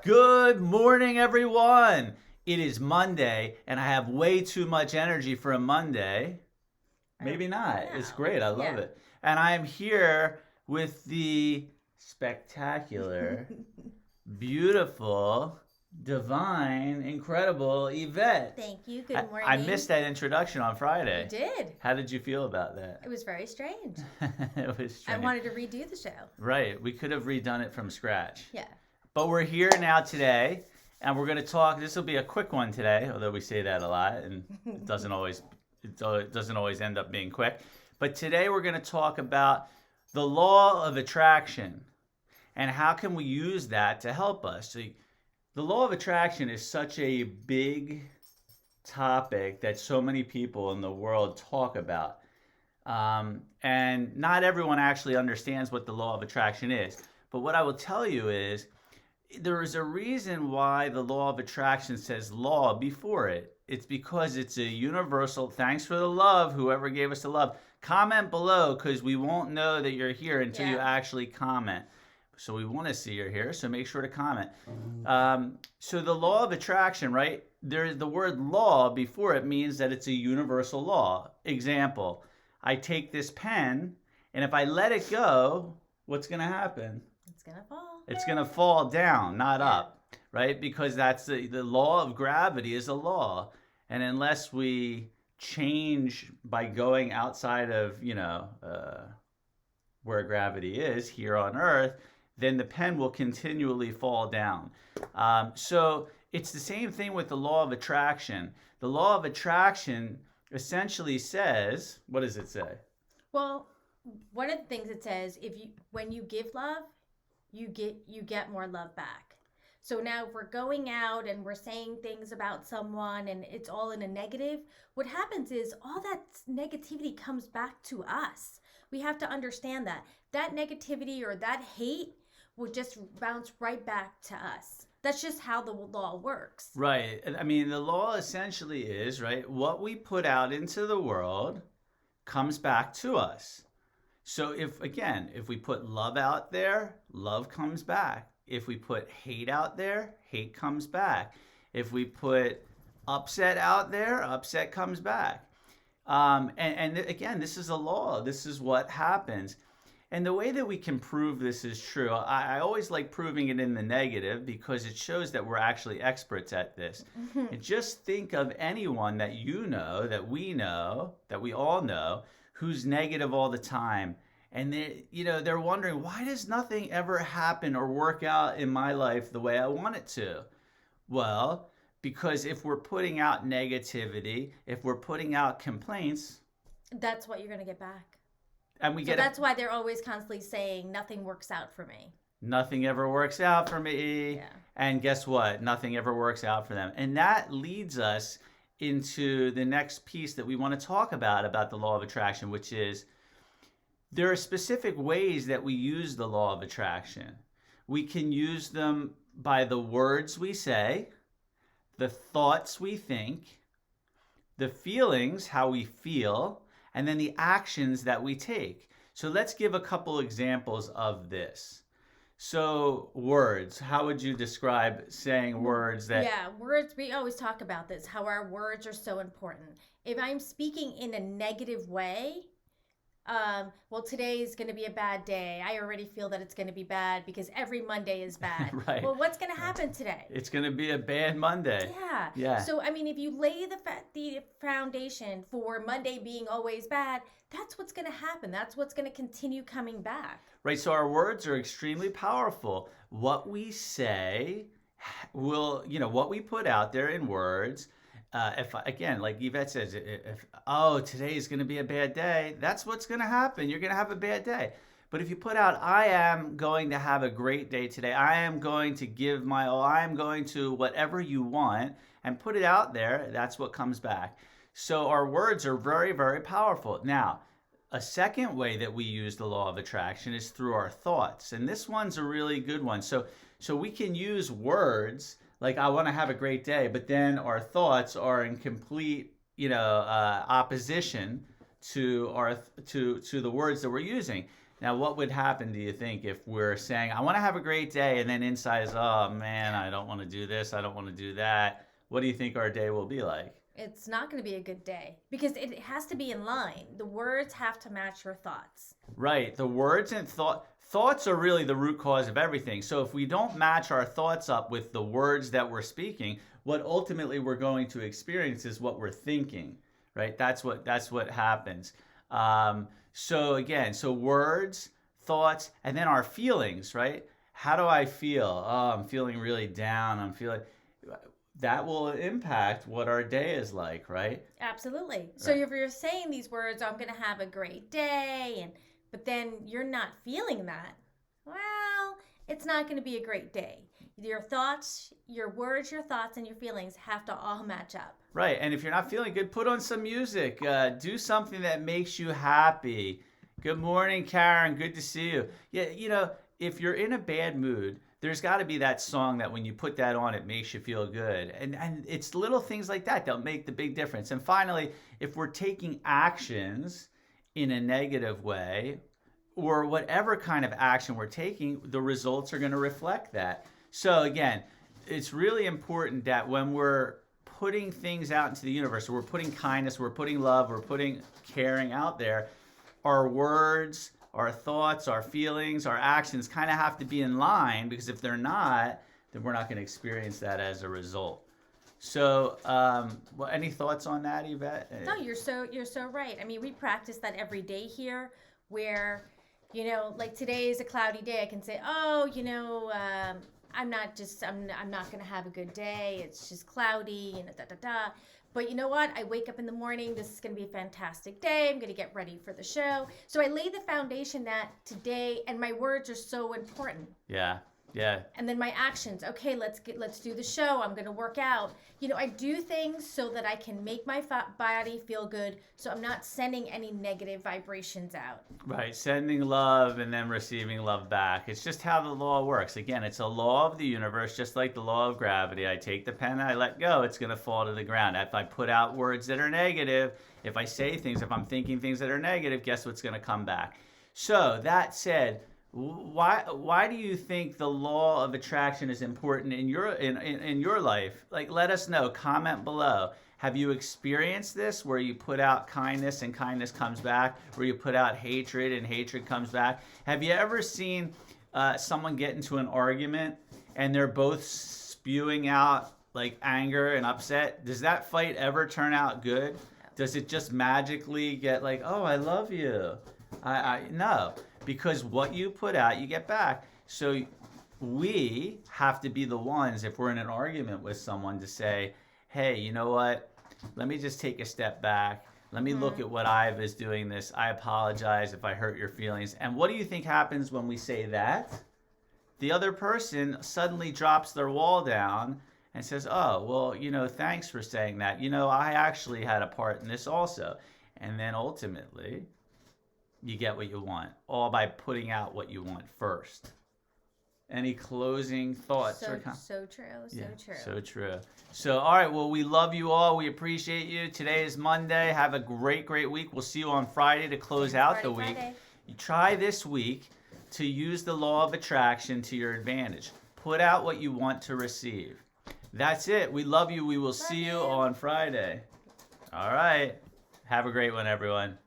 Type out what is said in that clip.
Good morning, everyone. It is Monday, and I have way too much energy for a Monday. Maybe not. It's No. great. I love Yeah. it. And I am here with the spectacular, beautiful, divine, incredible Yvette. Thank you. I, Good I missed morning. that introduction on You Friday. did. How did you feel about that? It was very strange. It was I strange. wanted to redo the show. Right. We could have redone it from scratch. Yeah. But we're here now today, and we're going to talk. This will be a quick one today, although we say that a lot, and it doesn't always end up being quick. But today we're going to talk about the law of attraction and how can we use that to help us. So the law of attraction is such a big topic that so many people in the world talk about. And not everyone actually understands what the law of attraction is. But what I will tell you is there is a reason why the law of attraction says law before it. It's because it's a universal. Thanks for the love, whoever gave us the love. Comment below because we won't know that you're here until you Yeah. actually comment. So we want to see you're here, so make sure to comment. So the law of attraction, right? There's the word law before it means that it's a universal law. Example, I take this pen, and if I let it go, what's going to happen? It's going to fall. It's going to fall down, not Yeah. up, right? Because that's the law of gravity is a law. And unless we change by going outside of, where gravity is here on Earth, then the pen will continually fall down. So it's the same thing with the law of attraction. The law of attraction essentially says, what does it say? Well, one of the things it says, when you give love, you get more love back. So now if we're going out and we're saying things about someone and it's all in a negative, what happens is all that negativity comes back to us. We have to understand that negativity or that hate will just bounce right back to us. That's just how the law works. Right. I mean, the law essentially is, right, what we put out into the world comes back to us. So if we put love out there, love comes back. If we put hate out there, hate comes back. If we put upset out there, upset comes back. And again, this is a law. This is what happens. And the way that we can prove this is true, I always like proving it in the negative because it shows that we're actually experts at this. And just think of anyone that you know, that we all know, who's negative all the time. And they're wondering, why does nothing ever happen or work out in my life the way I want it to? Well, because if we're putting out negativity, if we're putting out complaints, That's what you're going to get back. and we So get that's why they're always constantly saying nothing works out for me. nothing ever works out for me. Yeah. And guess what? Nothing ever works out for them. And that leads us into the next piece that we want to talk about the law of attraction, which is there are specific ways that we use the law of attraction. We can use them by the words we say, the thoughts we think, the feelings, how we feel, and then the actions that we take. So let's give a couple examples of this. So, words, how would you describe saying words that. Yeah, words, we always talk about this, how our words are so important. If I'm speaking in a negative way, well, today is going to be a bad day. I already feel that it's going to be bad because every Monday is bad. Right. Well, what's going to happen today? It's going to be a bad Monday. Yeah. Yeah. So, I mean, if you lay the foundation for Monday being always bad, that's what's going to happen. That's what's going to continue coming back. Right. So our words are extremely powerful. What we say will, what we put out there in words. If again, like Yvette says, if today is going to be a bad day, that's what's going to happen. You're going to have a bad day. But if you put out, I am going to have a great day today. I am going to give my all. I am going to whatever you want and put it out there. That's what comes back. So our words are very, very powerful. Now, a second way that we use the law of attraction is through our thoughts. And this one's a really good one. So we can use words like I want to have a great day, but then our thoughts are in complete, opposition to the words that we're using. Now, what would happen, do you think, if we're saying, I want to have a great day, and then inside is, oh man, I don't want to do this, I don't want to do that? What do you think our day will be like? It's not going to be a good day because it has to be in line. The words have to match your thoughts. Right. The words and thoughts are really the root cause of everything. So if we don't match our thoughts up with the words that we're speaking, what ultimately we're going to experience is what we're thinking, right? That's what happens. So again, so words, thoughts, and then our feelings, right? How do I feel? Oh, I'm feeling really down. I'm feeling that will impact what our day is like, right? Absolutely. So if you're saying these words, I'm going to have a great day, but then you're not feeling that, well, it's not going to be a great day. Your thoughts, your words, your thoughts, and your feelings have to all match up. Right. And if you're not feeling good, put on some music. Do something that makes you happy. Good morning, Karen. Good to see you. Yeah, if you're in a bad mood, there's got to be that song that when you put that on, it makes you feel good. And it's little things like that that'll make the big difference. And finally, if we're taking actions in a negative way, or whatever kind of action we're taking, the results are going to reflect that. So again, it's really important that when we're putting things out into the universe, we're putting kindness, we're putting love, we're putting caring out there, our words, our thoughts, our feelings, our actions kind of have to be in line, because if they're not, then we're not going to experience that as a result. So, any thoughts on that, Yvette? No, you're so right. I mean, we practice that every day here, where, like today is a cloudy day. I can say, I'm not going to have a good day. It's just cloudy, da da da. But you know what? I wake up in the morning. This is going to be a fantastic day. I'm going to get ready for the show. So I lay the foundation that today, and my words are so important. Yeah. And then my actions. Okay, let's do the show. I'm going to work out. I do things so that I can make my body feel good, so I'm not sending any negative vibrations out. Right, sending love and then receiving love back. It's just how the law works. Again, it's a law of the universe, just like the law of gravity. I take the pen, I let go, it's going to fall to the ground. If I put out words that are negative, if I say things, if I'm thinking things that are negative, guess what's going to come back? So, that said, why do you think the law of attraction is important in your life? Like, let us know. Comment below. Have you experienced this, where you put out kindness and kindness comes back, where you put out hatred and hatred comes back? Have you ever seen someone get into an argument and they're both spewing out like anger and upset? Does that fight ever turn out good? Does it just magically get like, oh, I love you? No. Because what you put out, you get back. So we have to be the ones, if we're in an argument with someone, to say, hey, you know what? Let me just take a step back. Let me look at what I was doing this. I apologize if I hurt your feelings. And what do you think happens when we say that? The other person suddenly drops their wall down and says, oh, well, thanks for saying that. I actually had a part in this also. And then ultimately, you get what you want, all by putting out what you want first. Any closing thoughts? So true. So, all right, well, we love you all. We appreciate you. Today is Monday. Have a great, great week. We'll see you on Friday to close out the week. You try this week to use the law of attraction to your advantage. Put out what you want to receive. That's it. We love you. We will see you on Friday. All right. Have a great one, everyone.